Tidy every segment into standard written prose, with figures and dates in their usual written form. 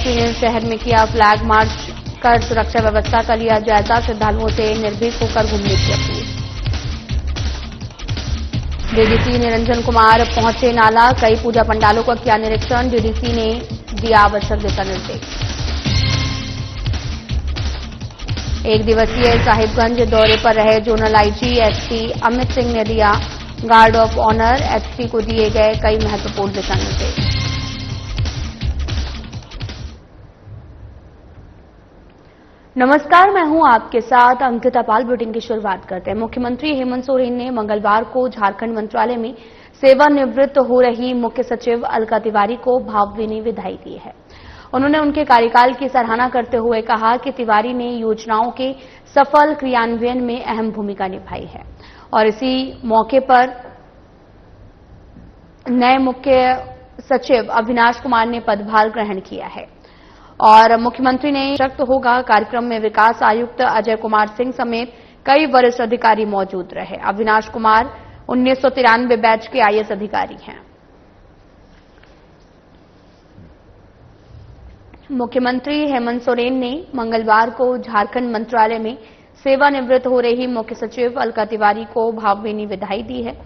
शहर में किया फ्लैग मार्च कर सुरक्षा व्यवस्था का लिया जायजा, श्रद्धालुओं से निर्भीक होकर घूमने की अपील। डीडीसी निरंजन कुमार पहुंचे नाला, कई पूजा पंडालों का किया निरीक्षण, डीडीसी ने दिया आवश्यक दिशा निर्देश। एक दिवसीय साहिबगंज दौरे पर रहे zonal IG SP Amit Singh ने दिया गार्ड ऑफ ऑनर, एसपी को दिए गए कई महत्वपूर्ण दिशा निर्देश। नमस्कार, मैं हूं आपके साथ अंकिता पाल। बुलेटिन की शुरुआत करते हैं। मुख्यमंत्री हेमंत सोरेन ने मंगलवार को झारखंड मंत्रालय में सेवानिवृत्त हो रही मुख्य सचिव अलका तिवारी को भावभीनी विदाई दी है। उन्होंने उनके कार्यकाल की सराहना करते हुए कहा कि तिवारी ने योजनाओं के सफल क्रियान्वयन में अहम भूमिका निभाई है और इसी मौके पर नए मुख्य सचिव अविनाश कुमार ने पदभार ग्रहण किया है और मुख्यमंत्री ने सशक्त होगा कार्यक्रम में विकास आयुक्त अजय कुमार सिंह समेत कई वरिष्ठ अधिकारी मौजूद रहे। अविनाश कुमार 1993 बैच के आईएएस अधिकारी हैं। मुख्यमंत्री हेमंत सोरेन ने मंगलवार को झारखंड मंत्रालय में सेवानिवृत्त हो रही मुख्य सचिव अलका तिवारी को भावभीनी विदाई दी है।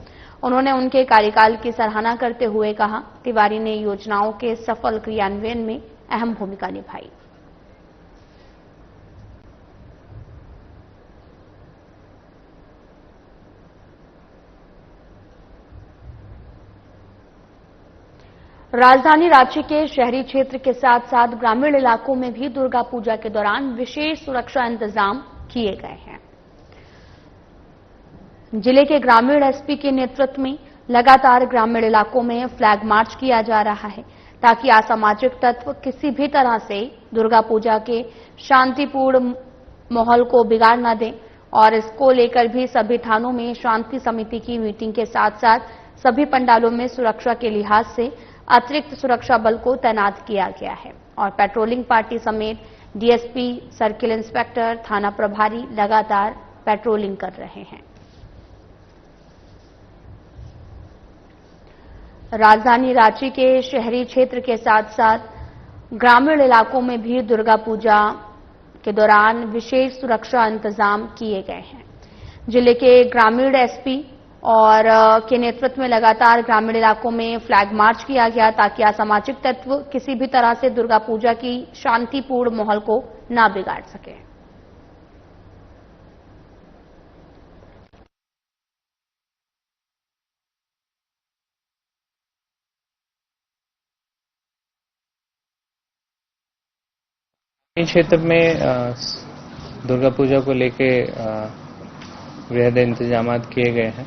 उन्होंने उनके कार्यकाल की सराहना करते हुए कहा, तिवारी ने योजनाओं के सफल क्रियान्वयन में अहम भूमिका निभाई। राजधानी रांची के शहरी क्षेत्र के साथ साथ ग्रामीण इलाकों में भी दुर्गा पूजा के दौरान विशेष सुरक्षा इंतजाम किए गए हैं। जिले के ग्रामीण एसपी के नेतृत्व में लगातार ग्रामीण इलाकों में फ्लैग मार्च किया जा रहा है ताकि असामाजिक तत्व किसी भी तरह से दुर्गा पूजा के शांतिपूर्ण माहौल को बिगाड़ न दें और इसको लेकर भी सभी थानों में शांति समिति की मीटिंग के साथ साथ सभी पंडालों में सुरक्षा के लिहाज से अतिरिक्त सुरक्षा बल को तैनात किया गया है और पेट्रोलिंग पार्टी समेत डीएसपी, सर्किल इंस्पेक्टर, थाना प्रभारी लगातार पेट्रोलिंग कर रहे हैं। राजधानी रांची के शहरी क्षेत्र के साथ साथ ग्रामीण इलाकों में भी दुर्गा पूजा के दौरान विशेष सुरक्षा इंतजाम किए गए हैं। जिले के ग्रामीण एसपी और के नेतृत्व में लगातार ग्रामीण इलाकों में फ्लैग मार्च किया गया ताकि असामाजिक तत्व किसी भी तरह से दुर्गा पूजा की शांतिपूर्ण माहौल को न बिगाड़ सके। इस क्षेत्र में दुर्गा पूजा को लेके वृहद इंतजाम किए गए हैं।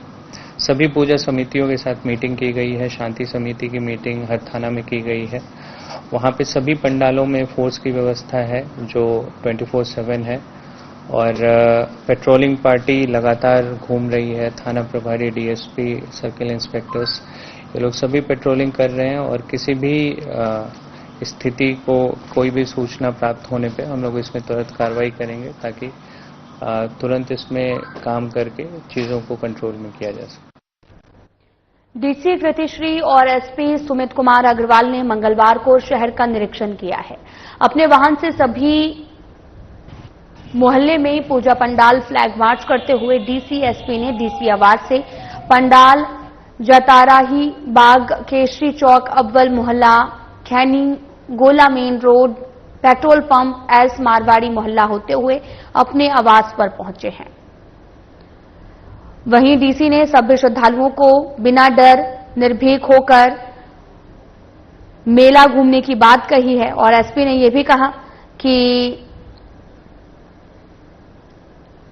सभी पूजा समितियों के साथ मीटिंग की गई है। शांति समिति की मीटिंग हर थाना में की गई है। वहाँ पे सभी पंडालों में फोर्स की व्यवस्था है जो 24/7 है और पेट्रोलिंग पार्टी लगातार घूम रही है। थाना प्रभारी, डीएसपी, सर्किल इंस्पेक्टर्स, ये लोग सभी पेट्रोलिंग कर रहे हैं और किसी भी स्थिति को कोई भी सूचना प्राप्त होने पे हम लोग इसमें तुरंत कार्रवाई करेंगे ताकि तुरंत इसमें काम करके चीजों को कंट्रोल में किया जा सके। डीसी कृतिश्री और एसपी सुमित कुमार अग्रवाल ने मंगलवार को शहर का निरीक्षण किया है। अपने वाहन से सभी मोहल्ले में पूजा पंडाल फ्लैग मार्च करते हुए डीसी एसपी ने डीसी आवास से पंडाल जताराही बाग, केशरी चौक, अव्वल मोहल्ला, खैनी, गोला main road, petrol pump, S Marwari मोहल्ला होते हुए अपने आवास पर पहुंचे हैं। वहीं डीसी ने सभी श्रद्धालुओं को बिना डर निर्भीक होकर मेला घूमने की बात कही है और एसपी ने यह भी कहा कि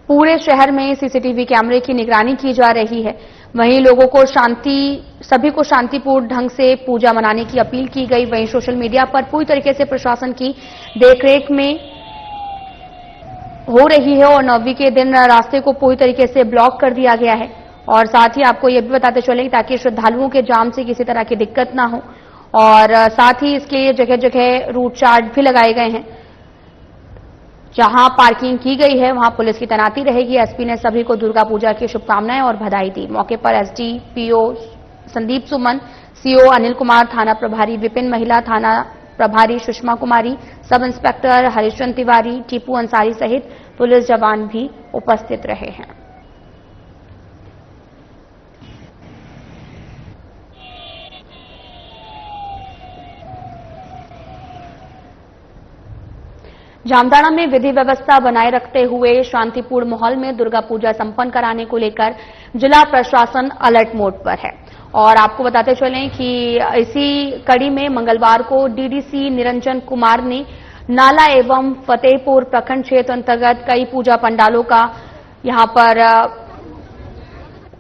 पूरे शहर में सीसीटीवी कैमरे की निगरानी की जा रही है। वहीं लोगों को सभी को शांतिपूर्ण ढंग से पूजा मनाने की अपील की गई। वहीं सोशल मीडिया पर पूरी तरीके से प्रशासन की देखरेख में हो रही है और 9वीं के दिन रास्ते को पूरी तरीके से ब्लॉक कर दिया गया है और साथ ही आपको यह भी बताते चलें ताकि श्रद्धालुओं के जाम से किसी तरह की दिक्कत ना हो और साथ ही इसके लिए जगह जगह रूट चार्ट भी लगाए गए हैं। जहां पार्किंग की गई है वहां पुलिस की तैनाती रहेगी। एसपी ने सभी को दुर्गा पूजा की शुभकामनाएं और बधाई दी। मौके पर एसडीपीओ संदीप सुमन, सीओ अनिल कुमार, थाना प्रभारी विपिन, महिला थाना प्रभारी सुषमा कुमारी, सब इंस्पेक्टर हरिश्चंद्र तिवारी, टीपू अंसारी सहित पुलिस जवान भी उपस्थित रहे हैं। जामताड़ा में विधि व्यवस्था बनाए रखते हुए शांतिपूर्ण माहौल में दुर्गा पूजा संपन्न कराने को लेकर जिला प्रशासन अलर्ट मोड पर है। और आपको बताते चलें कि इसी कड़ी में मंगलवार को डीडीसी निरंजन कुमार ने नाला एवं फतेहपुर प्रखंड क्षेत्र अंतर्गत कई पूजा पंडालों का यहां पर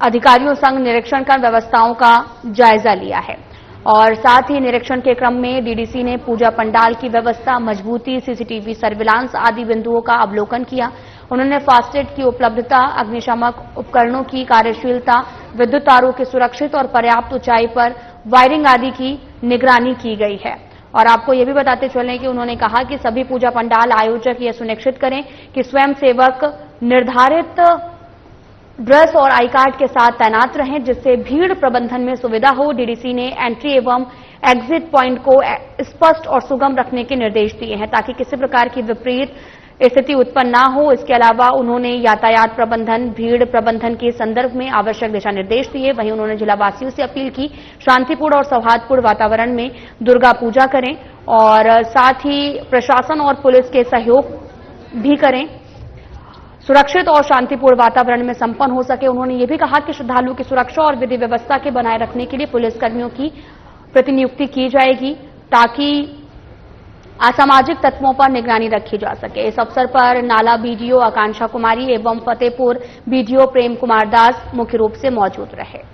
अधिकारियों संग निरीक्षण कर व्यवस्थाओं का जायजा लिया है। और साथ ही निरीक्षण के क्रम में डीडीसी ने पूजा पंडाल की व्यवस्था, मजबूती, सीसीटीवी सर्विलांस आदि बिंदुओं का अवलोकन किया। उन्होंने फास्टैग की उपलब्धता, अग्निशामक उपकरणों की कार्यशीलता, विद्युत तारों की सुरक्षित और पर्याप्त ऊंचाई पर वायरिंग आदि की निगरानी की गई है। और आपको ये भी बताते चलें कि उन्होंने कहा कि सभी पूजा पंडाल आयोजक यह सुनिश्चित करें कि स्वयंसेवक निर्धारित ड्रेस और आई कार्ड के साथ तैनात रहें, जिससे भीड़ प्रबंधन में सुविधा हो। डीडीसी ने एंट्री एवं एग्जिट पॉइंट को स्पष्ट और सुगम रखने के निर्देश दिए हैं ताकि किसी प्रकार की विपरीत स्थिति उत्पन्न न हो। इसके अलावा उन्होंने यातायात प्रबंधन, भीड़ प्रबंधन के संदर्भ में आवश्यक दिशा निर्देश दिए। वहीं उन्होंने जिलावासियों से अपील की शांतिपूर्ण और सौहार्दपूर्ण वातावरण में दुर्गा पूजा करें और साथ ही प्रशासन और पुलिस के सहयोग भी करें, सुरक्षित और शांतिपूर्ण वातावरण में संपन्न हो सके। उन्होंने ये भी कहा कि श्रद्धालुओं की सुरक्षा और विधि व्यवस्था के बनाए रखने के लिए पुलिसकर्मियों की प्रतिनियुक्ति की जाएगी ताकि असामाजिक तत्वों पर निगरानी रखी जा सके। इस अवसर पर नाला बीडीओ आकांक्षा कुमारी एवं फतेहपुर बीडीओ प्रेम कुमार दास मुख्य रूप से मौजूद रहे।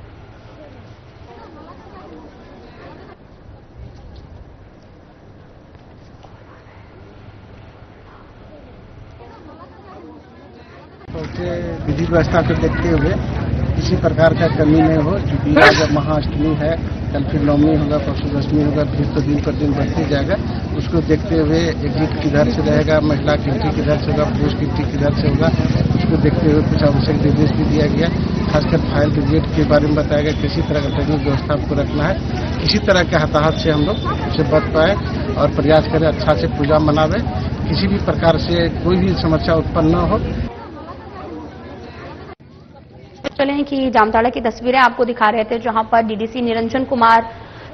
विधि व्यवस्था को देखते हुए किसी प्रकार का कमी नहीं हो, क्योंकि आज महाअष्टमी है, कल फिर नवमी होगा, परसों दशमी होगा, फिर तो दिन पर दिन बढ़ते जाएगा। उसको देखते हुए एग्जिट किधर से रहेगा, महिला की एंट्री किधर से होगा, पुरुष की एंट्री किधर से होगा, उसको देखते हुए कुछ आवश्यक निर्देश भी दिया गया। खासकर फायर ब्रिगेड के बारे में बताया गया किसी तरह का ट्रेनिंग व्यवस्था को रखना है, किसी तरह के हताहत से हम लोग उसे बच पाए और प्रयास करें अच्छा से पूजा मनावे, किसी भी प्रकार से कोई भी समस्या उत्पन्न न हो। चलें कि जामताड़ा की तस्वीरें आपको दिखा रहे थे जहां पर डीडीसी निरंजन कुमार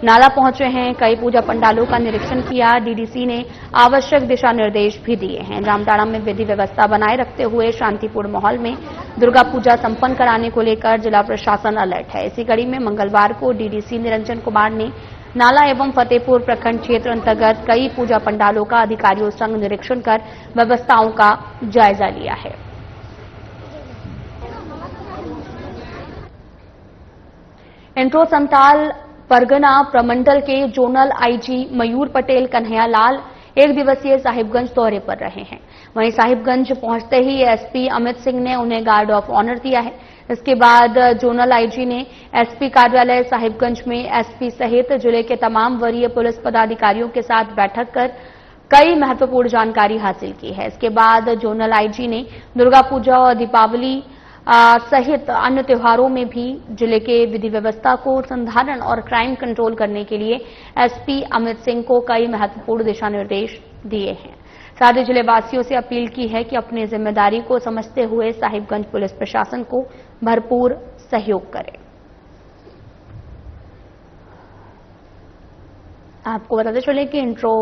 नाला पहुंचे हैं, कई पूजा पंडालों का निरीक्षण किया। डीडीसी ने आवश्यक दिशा निर्देश भी दिए हैं। जामताड़ा में विधि व्यवस्था बनाए रखते हुए शांतिपूर्ण माहौल में दुर्गा पूजा संपन्न कराने को लेकर जिला प्रशासन अलर्ट है। इसी कड़ी में मंगलवार को डीडीसी निरंजन कुमार ने नाला एवं फतेहपुर प्रखंड क्षेत्र अंतर्गत कई पूजा पंडालों का अधिकारियों संग निरीक्षण कर व्यवस्थाओं का जायजा लिया है। इंट्रो संथाल परगना प्रमंडल के जोनल आईजी मयूर पटेल कन्हैयालाल एक दिवसीय साहिबगंज दौरे पर रहे हैं। वहीं साहिबगंज पहुंचते ही एसपी अमित सिंह ने उन्हें गार्ड ऑफ ऑनर दिया है। इसके बाद जोनल आईजी ने एसपी कार्यालय साहिबगंज में एसपी सहित जिले के तमाम वरीय पुलिस पदाधिकारियों के साथ बैठक कर कई महत्वपूर्ण जानकारी हासिल की है। इसके बाद जोनल आईजी ने दुर्गा पूजा और दीपावली सहित अन्य त्योहारों में भी जिले के विधि व्यवस्था को संधारण और क्राइम कंट्रोल करने के लिए एसपी अमित सिंह को कई महत्वपूर्ण दिशा निर्देश दिए हैं। साथ ही जिले वासियों से अपील की है कि अपनी जिम्मेदारी को समझते हुए साहिबगंज पुलिस प्रशासन को भरपूर सहयोग करें। आपको बताते चले कि इंट्रो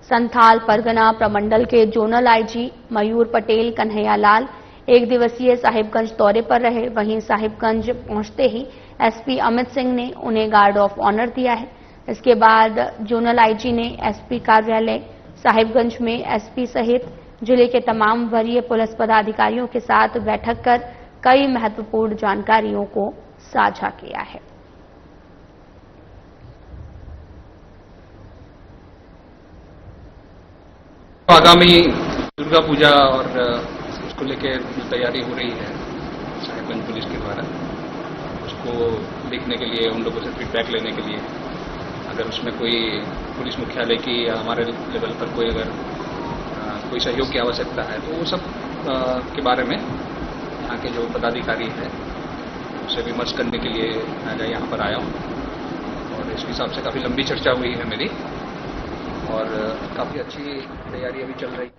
संथाल परगना प्रमंडल के जोनल आईजी मयूर पटेल कन्हैयालाल एक दिवसीय साहिबगंज दौरे पर रहे। वहीं साहिबगंज पहुंचते ही एसपी अमित सिंह ने उन्हें गार्ड ऑफ ऑनर दिया है। इसके बाद जोनल आईजी ने एसपी कार्यालय साहिबगंज में एसपी सहित जिले के तमाम वरीय पुलिस पदाधिकारियों के साथ बैठक कर कई महत्वपूर्ण जानकारियों को साझा किया है। आगामी दुर्गा पूजा और उसको लेकर जो तैयारी हो रही है साहिबगंज पुलिस के द्वारा, उसको देखने के लिए, उन लोगों से फीडबैक लेने के लिए, अगर उसमें कोई पुलिस मुख्यालय की या हमारे लेवल पर कोई अगर कोई सहयोग की आवश्यकता है तो वो सब के बारे में यहाँ के जो पदाधिकारी है उससे विमर्श करने के लिए मैं यहाँ पर आया हूँ। और इस हिसाब से काफ़ी लंबी चर्चा हुई है मेरी और काफ़ी अच्छी तैयारी अभी चल रही है।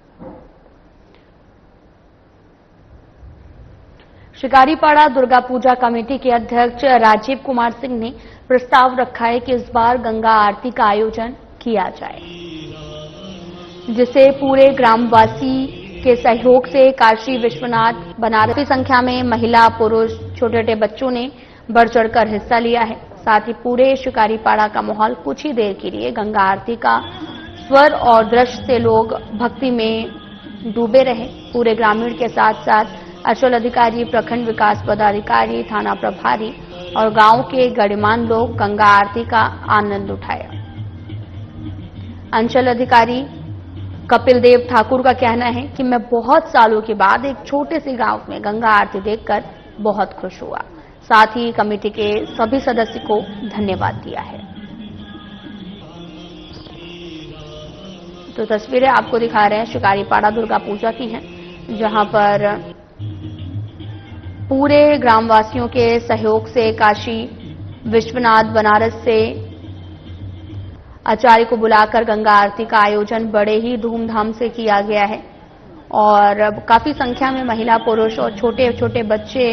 शिकारीपाड़ा दुर्गा पूजा कमेटी के अध्यक्ष राजीव कुमार सिंह ने प्रस्ताव रखा है कि इस बार गंगा आरती का आयोजन किया जाए, जिसे पूरे ग्रामवासी के सहयोग से काशी विश्वनाथ बनारस की संख्या में महिला पुरुष छोटे छोटे बच्चों ने बढ़ चढ़कर हिस्सा लिया है। साथ ही पूरे शिकारीपाड़ा का माहौल कुछ ही देर के लिए गंगा आरती का स्वर और दृश्य से लोग भक्ति में डूबे रहे। पूरे ग्रामीण के साथ साथ अंचल अधिकारी, प्रखंड विकास पदाधिकारी, थाना प्रभारी और गांव के गणमान्य लोग गंगा आरती का आनंद उठाया। अंचल अधिकारी कपिल देव ठाकुर का कहना है कि मैं बहुत सालों के बाद एक छोटे से गांव में गंगा आरती देखकर बहुत खुश हुआ। साथ ही कमेटी के सभी सदस्य को धन्यवाद दिया है। तो तस्वीरें आपको दिखा रहे हैं शिकारीपाड़ा दुर्गा पूजा की हैं, जहां पर पूरे ग्रामवासियों के सहयोग से काशी विश्वनाथ बनारस से आचार्य को बुलाकर गंगा आरती का आयोजन बड़े ही धूमधाम से किया गया है और काफी संख्या में महिला, पुरुष और छोटे छोटे बच्चे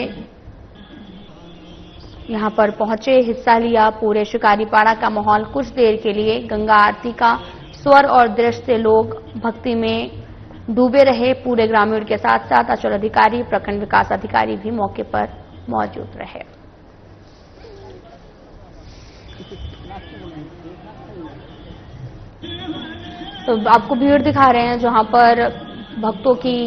यहां पर पहुंचे, हिस्सा लिया। पूरे शिकारीपाड़ा का माहौल कुछ देर के लिए गंगा आरती का स्वर और दृश्य से लोग भक्ति में डूबे रहे। पूरे ग्रामीण के साथ साथ अंचल अधिकारी, प्रखंड विकास अधिकारी भी मौके पर मौजूद रहे। तो आपको भीड़ दिखा रहे हैं, जहां पर भक्तों की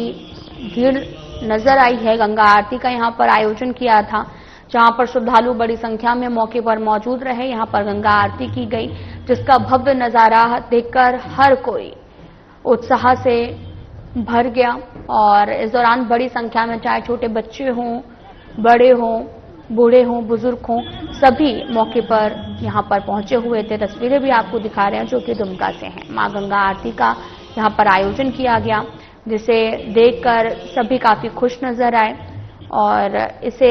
भीड़ नजर आई है। गंगा आरती का यहां पर आयोजन किया था, जहां पर श्रद्धालु बड़ी संख्या में मौके पर मौजूद रहे। यहां पर गंगा आरती की गई, जिसका भव्य नजारा देखकर हर कोई उत्साह से भर गया और इस दौरान बड़ी संख्या में चाहे छोटे बच्चे हों, बड़े हों, बूढ़े हों, बुजुर्ग हों, सभी मौके पर यहां पर पहुंचे हुए थे। तस्वीरें भी आपको दिखा रहे हैं जो कि दुमका से हैं। मां गंगा आरती का यहां पर आयोजन किया गया, जिसे देखकर सभी काफी खुश नजर आए और इसे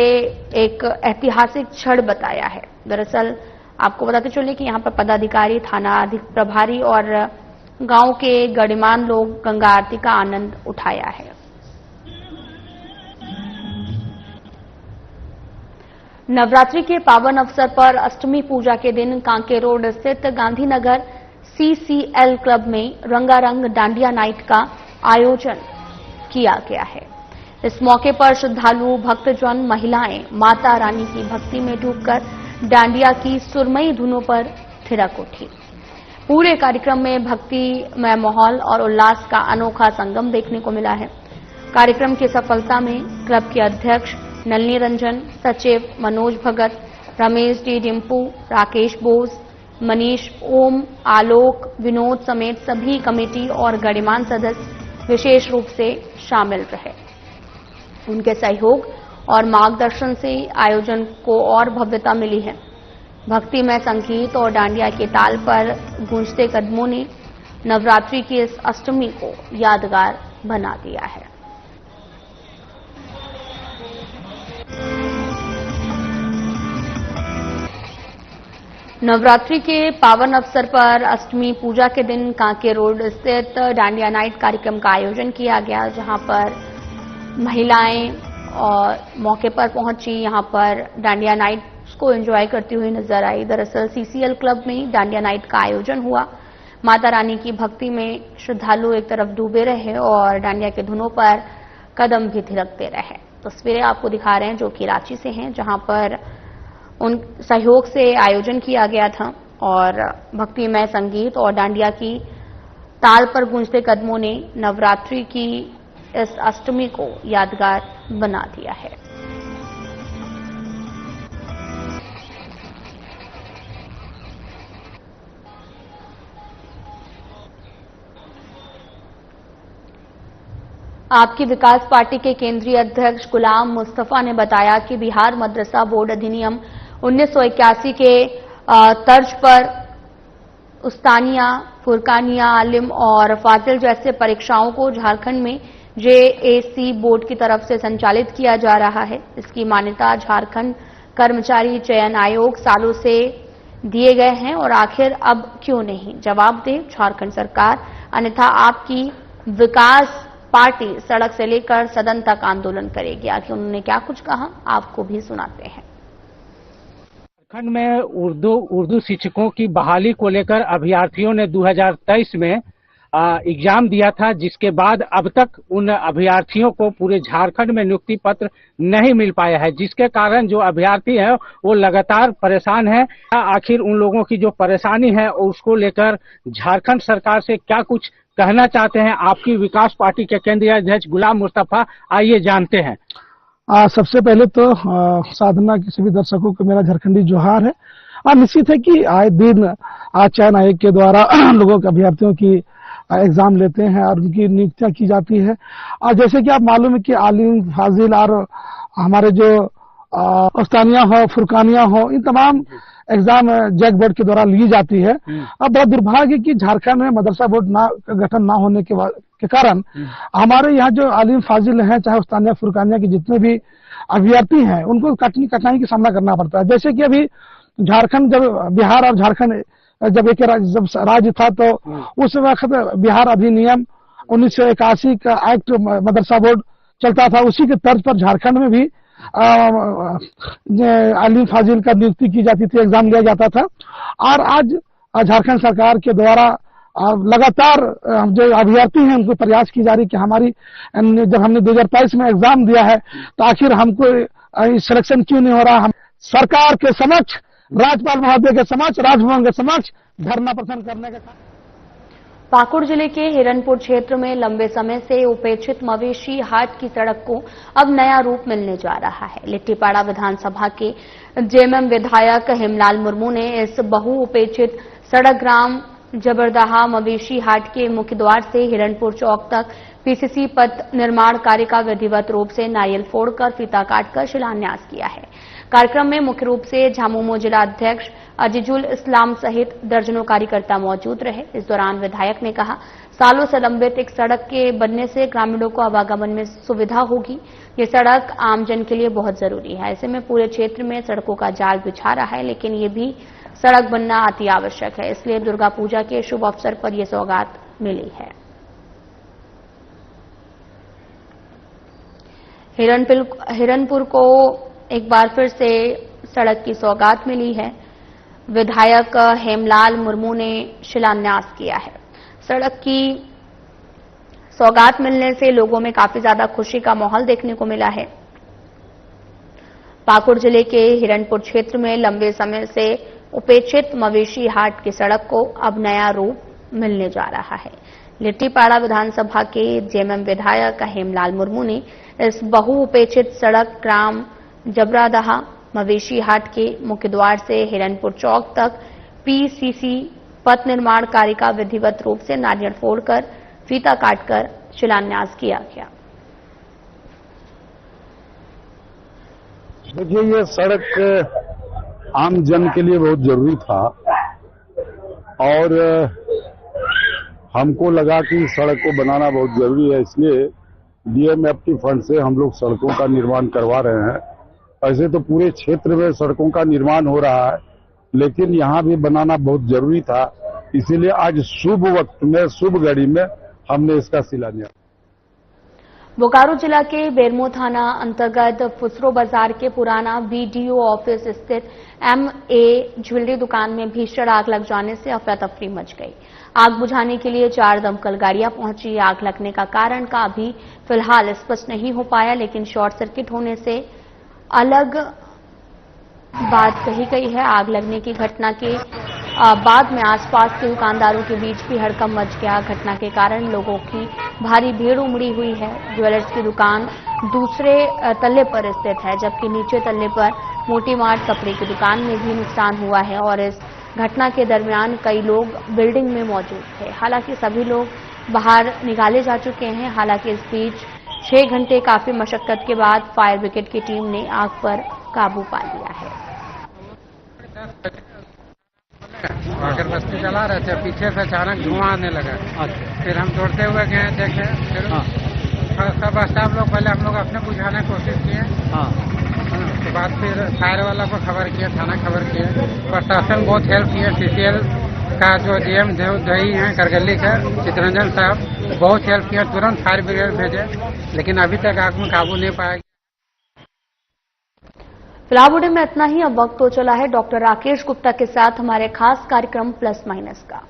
एक ऐतिहासिक क्षण बताया है। दरअसल आपको बताते चलिए कि यहां पर पदाधिकारी, थाना प्रभारी और गांव के गणमान्य लोग गंगा आरती का आनंद उठाया है। नवरात्रि के पावन अवसर पर अष्टमी पूजा के दिन कांके रोड स्थित गांधीनगर CCL क्लब में रंगारंग डांडिया नाइट का आयोजन किया गया है। इस मौके पर श्रद्धालु, भक्तजन, महिलाएं माता रानी की भक्ति में डूबकर डांडिया की सुरमई धुनों पर थिरक उठी। पूरे कार्यक्रम में भक्तिमय माहौल और उल्लास का अनोखा संगम देखने को मिला है। कार्यक्रम की सफलता में क्लब के अध्यक्ष नलिनी रंजन, सचिव मनोज भगत, रमेश डी डिम्पू, राकेश बोस, मनीष ओम, आलोक, विनोद समेत सभी कमेटी और गणमान्य सदस्य विशेष रूप से शामिल रहे। उनके सहयोग और मार्गदर्शन से आयोजन को और भव्यता मिली है। भक्तिमय संगीत और डांडिया के ताल पर गूंजते कदमों ने नवरात्रि की इस अष्टमी को यादगार बना दिया है। नवरात्रि के पावन अवसर पर अष्टमी पूजा के दिन कांके रोड स्थित डांडिया नाइट कार्यक्रम का आयोजन किया गया, जहां पर महिलाएं और मौके पर पहुंची, यहां पर डांडिया नाइट को एंजॉय करती हुई नजर आई। दरअसल CCL क्लब में डांडिया नाइट का आयोजन हुआ। माता रानी की भक्ति में श्रद्धालु एक तरफ डूबे रहे और डांडिया के धुनों पर कदम भी थिरकते रहे। तस्वीरें आपको दिखा रहे हैं जो कि रांची से हैं, जहां पर उन सहयोग से आयोजन किया गया था और भक्तिमय संगीत और डांडिया की ताल पर गूंजते कदमों ने नवरात्रि की इस अष्टमी को यादगार बना दिया है। आपकी विकास पार्टी के केंद्रीय अध्यक्ष गुलाम मुस्तफा ने बताया कि बिहार मदरसा बोर्ड अधिनियम 1981 के तर्ज पर उस्तानिया, फुरकानिया, आलिम और फाजिल जैसे परीक्षाओं को झारखंड में JAC बोर्ड की तरफ से संचालित किया जा रहा है। इसकी मान्यता झारखंड कर्मचारी चयन आयोग सालों से दिए गए हैं और आखिर अब क्यों नहीं? जवाब दे झारखंड सरकार, अन्यथा आपकी विकास पार्टी सड़क से लेकर सदन तक आंदोलन करेगी। आखिर उन्होंने क्या कुछ कहा, आपको भी सुनाते हैं। झारखंड में उर्दू शिक्षकों की बहाली को लेकर अभ्यर्थियों ने 2023 में एग्जाम दिया था, जिसके बाद अब तक उन अभ्यर्थियों को पूरे झारखंड में नियुक्ति पत्र नहीं मिल पाया है, जिसके कारण जो अभ्यर्थी हैं वो लगातार परेशान हैं। आखिर उन लोगों की जो परेशानी है उसको लेकर झारखंड सरकार से क्या कुछ कहना चाहते हैं आपकी विकास पार्टी के केंद्रीय अध्यक्ष गुलाम मुस्तफा, आइए जानते हैं। सबसे पहले तो साधना के सभी दर्शकों को मेरा झारखंडी जोहार है। निश्चित है कि आए दिन चयन आयोग के द्वारा लोगों के अभ्यर्थियों की एग्जाम लेते हैं और उनकी नियुक्तियां की जाती है। और जैसे कि आप मालूम है कि आलिम फाजिल और हमारे जो उस्तानिया हो, फुरकानिया हो, इन तमाम एग्जाम जैक बोर्ड के द्वारा ली जाती है। अब बहुत दुर्भाग्य कि झारखंड में मदरसा बोर्ड का गठन ना होने के कारण हमारे यहाँ जो आलिम फाजिल हैं, चाहे उस्तानिया फुरकानिया के जितने भी अभ्यर्थी हैं, उनको कठिनाई का सामना करना पड़ता है। जैसे कि अभी झारखंड, जब बिहार और झारखंड जब एक राज्य था तो उस वक्त बिहार अधिनियम 1981 का एक्ट मदरसा बोर्ड चलता था। उसी के तर्ज पर झारखंड में भी आलिम फाजिल का नियुक्ति की जाती थी, एग्जाम लिया जाता था। और आज झारखंड सरकार के द्वारा लगातार जो अभ्यर्थी हैं उनको प्रयास की जा रही कि हमारी जब हमने 2023 में एग्जाम दिया है तो आखिर हमको सिलेक्शन क्यों नहीं हो रहा। हम सरकार के समक्ष, राज्यपाल महोदय के समक्ष, राजभवन के समक्ष धरना प्रदर्शन करने का। पाकुड़ जिले के हिरनपुर क्षेत्र में लंबे समय से उपेक्षित मवेशी हाट की सड़क को अब नया रूप मिलने जा रहा है। लिट्टीपाड़ा विधानसभा के जेएमएम विधायक हेमलाल मुर्मू ने इस बहुउपेक्षित सड़क ग्राम जबरदहा मवेशी हाट के मुख्य द्वार से हिरनपुर चौक तक पीसीसी पथ निर्माण कार्य का विधिवत रूप से नारियल फोड़कर फीता काटकर शिलान्यास किया है। कार्यक्रम में मुख्य रूप से झामुमो जिला अध्यक्ष अजीजुल इस्लाम सहित दर्जनों कार्यकर्ता मौजूद रहे। इस दौरान विधायक ने कहा, सालों से लंबित एक सड़क के बनने से ग्रामीणों को आवागमन में सुविधा होगी। ये सड़क आमजन के लिए बहुत जरूरी है। ऐसे में पूरे क्षेत्र में सड़कों का जाल बिछा रहा है, लेकिन ये भी सड़क बनना अति आवश्यक है। इसलिए दुर्गा पूजा के शुभ अवसर पर यह सौगात मिली है। हिरनपुर को एक बार फिर से सड़क की सौगात मिली है। विधायक हेमलाल मुर्मू ने शिलान्यास किया है। सड़क की सौगात मिलने से लोगों में काफी ज्यादा खुशी का माहौल देखने को मिला है। पाकुड़ जिले के हिरनपुर क्षेत्र में लंबे समय से उपेक्षित मवेशी हाट की सड़क को अब नया रूप मिलने जा रहा है। लिट्टीपाड़ा विधानसभा के जेएमएम विधायक हेमलाल मुर्मू ने इस बहुउपेक्षित सड़क ग्राम जबरादहा मवेशी हाट के मुख्य द्वार से हिरनपुर चौक तक पीसीसी पथ निर्माण कार्य का विधिवत रूप से नारियल फोड़कर फीता काटकर शिलान्यास किया गया। देखिए, ये सड़क आम जन के लिए बहुत जरूरी था और हमको लगा कि सड़क को बनाना बहुत जरूरी है, इसलिए डीएमएफटी फंड से हम लोग सड़कों का निर्माण करवा रहे हैं। ऐसे तो पूरे क्षेत्र में सड़कों का निर्माण हो रहा है, लेकिन यहाँ भी बनाना बहुत जरूरी था, इसीलिए आज शुभ वक्त में, शुभ घड़ी में हमने इसका शिलान्यास। बोकारो जिला के बेरमो थाना अंतर्गत फुसरो बाजार के पुराना बीडीओ ऑफिस स्थित एमए ज्वेलरी दुकान में भीषण आग लग जाने से अफरा तफरी मच गई। आग बुझाने के लिए 4 दमकल गाड़ियां पहुंची। आग लगने का कारण का अभी फिलहाल स्पष्ट नहीं हो पाया, लेकिन शॉर्ट सर्किट होने से अलग बात कही गई है। आग लगने की घटना के बाद में आसपास के दुकानदारों के बीच भी हड़कंप मच गया। घटना के कारण लोगों की भारी भीड़ उमड़ी हुई है। ज्वेलर्स की दुकान दूसरे तल्ले पर स्थित है, जबकि नीचे तल्ले पर मोटी मार्ट कपड़े की दुकान में भी नुकसान हुआ है और इस घटना के दरमियान कई लोग बिल्डिंग में मौजूद थे। हालांकि सभी लोग बाहर निकाले जा चुके हैं। हालांकि इस बीच 6 घंटे काफी मशक्कत के बाद फायर ब्रिगेड की टीम ने आग पर काबू पा लिया है। अगरबत्ती जला रहे थे, पीछे से अचानक धुआं आने लगा। फिर हम दौड़ते हुए गए, देखे, फिर सब स्टाफ लोग, पहले हम लोग अपने बुझाने की कोशिश किए। उसके बाद फिर फायर वाला को खबर किया, थाना खबर किया, प्रशासन बहुत हेल्प किया। CCL का जो DM दही हैं करगली का चितरंजन साहब बहुत हेल्प किया, तुरंत फायर ब्रिगेड भेजे, लेकिन अभी तक आग में काबू नहीं पाया। फिलहाल बुलेटिन में इतना ही। अब वक्त हो चला है डॉक्टर राकेश गुप्ता के साथ हमारे खास कार्यक्रम प्लस माइनस का।